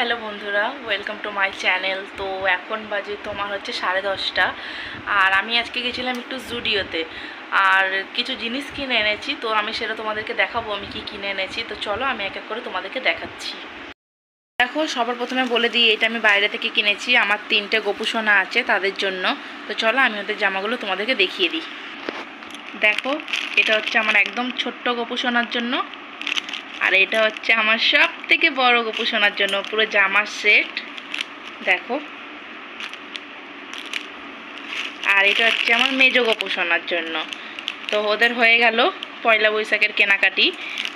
Hello বন্ধুরা, welcome to my channel. তো এখন বাজে তোমার হচ্ছে 10:30, আর আমি আজকে গেছিলাম একটু জুডিওতে আর কিছু জিনিস কিনে এনেছি। তো আমি সেটা তোমাদেরকে দেখাবো আমি কি কিনে এনেছি। তো চলো আমি এক এক করে তোমাদেরকে দেখাচ্ছি। দেখো, সবার প্রথমে বলে দিই, এটা আমি বাইরে থেকে কিনেছি। আমার 3টে গোপুসোনা আছে তাদের জন্য। তো চলো আমি ওদের জামাগুলো তোমাদেরকে দেখিয়ে দিই। দেখো, এটা হচ্ছে আমার একদম ছোট্ট গোপুসোনার জন্য, আর এটা হচ্ছে আমার সব থেকে বড় গোপুসোনার জন্য পুরো জামার সেট। দেখো, আর এটা হচ্ছে আমার মেজ গোপুসোনার জন্য। তো ওদের হয়ে গেল পয়লা বৈশাখের কেনাকাটি।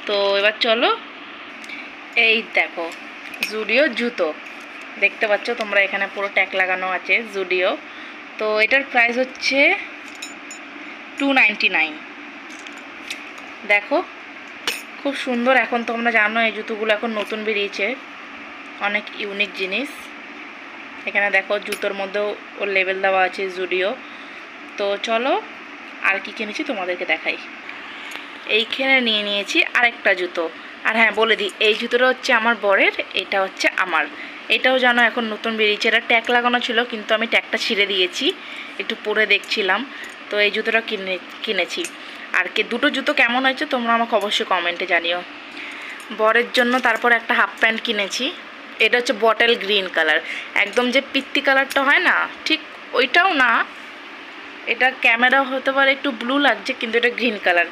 তো এবার চলো, এই দেখো জুডিও জুতো দেখতে পাচ্ছ তোমরা, এখানে পুরো ট্যাগ লাগানো আছে জুডিও। তো এটার প্রাইস হচ্ছে 299। দেখো, খুব সুন্দর। এখন তোমরা জানো এই জুতোগুলো এখন নতুন বেরিয়েছে, অনেক ইউনিক জিনিস। এখানে দেখো জুতোর মধ্যেও ওর লেবেল দেওয়া আছে জুডিও। তো চলো আর কি কিনেছি তোমাদেরকে দেখাই। এইখানে নিয়ে নিয়েছি আরেকটা জুতো। আর হ্যাঁ, বলে দিই, এই জুতোটা হচ্ছে আমার বরের, এটা হচ্ছে আমার। এটাও জানো এখন নতুন বেরিয়েছে। এটা ট্যাগ লাগানো ছিল কিন্তু আমি ট্যাগটা ছিঁড়ে দিয়েছি, একটু পরে দেখছিলাম। তো এই জুতোটা কিনেছি। আর দুটো জুতো কেমন হয়েছে তোমরা আমাকে অবশ্যই কমেন্টে জানিও। বরের জন্য তারপর একটা হাফ প্যান্ট কিনেছি। এটা হচ্ছে বটল গ্রিন কালার, একদম যে পিত্তি কালারটা হয় না, ঠিক ওইটাও না। এটা ক্যামেরা হতে পারে একটু ব্লু লাগছে, কিন্তু এটা গ্রিন কালার।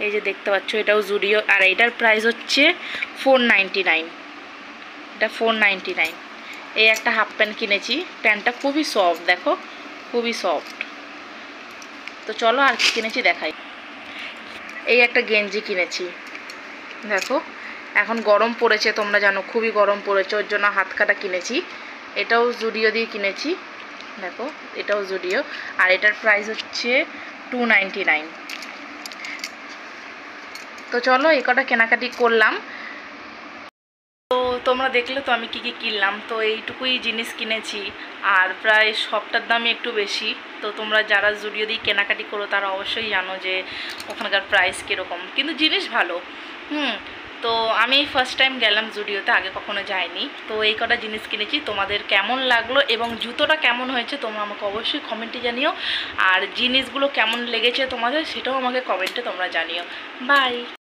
এই যে দেখতে পাচ্ছ, এটাও জুডিও। আর এটার প্রাইস হচ্ছে 499। এটা 499। এই একটা হাফ প্যান্ট কিনেছি। প্যান্টটা খুবই সফট, দেখো খুবই সফট। তো চলো আর কি কিনেছি দেখাই। এই একটা গেঞ্জি কিনেছি। দেখো, এখন গরম পড়েছে, তোমরা জানো খুবই গরম পড়েছে, ওর জন্য হাত কাটা কিনেছি। এটাও জুডিও দিয়ে কিনেছি। দেখো, এটাও জুডিও। আর এটার প্রাইস হচ্ছে 299। তো চলো এই কটা কেনাকাটি করলাম। তো তোমরা দেখলে তো আমি কি কি কিনলাম। তো এইটুকুই জিনিস কিনেছি, আর প্রায় সবটার দামই একটু বেশি। তো তোমরা যারা জুডিও দিয়ে কেনাকাটি করো তারা অবশ্যই জানো যে ওখানকার প্রাইস কীরকম, কিন্তু জিনিস ভালো। তো আমি ফার্স্ট টাইম গেলাম জুডিওতে, আগে কখনো যাইনি। তো এই কটা জিনিস কিনেছি। তোমাদের কেমন লাগলো এবং জুতোটা কেমন হয়েছে তোমরা আমাকে অবশ্যই কমেন্টে জানিও। আর জিনিসগুলো কেমন লেগেছে তোমাদের সেটাও আমাকে কমেন্টে তোমরা জানিও। বাই।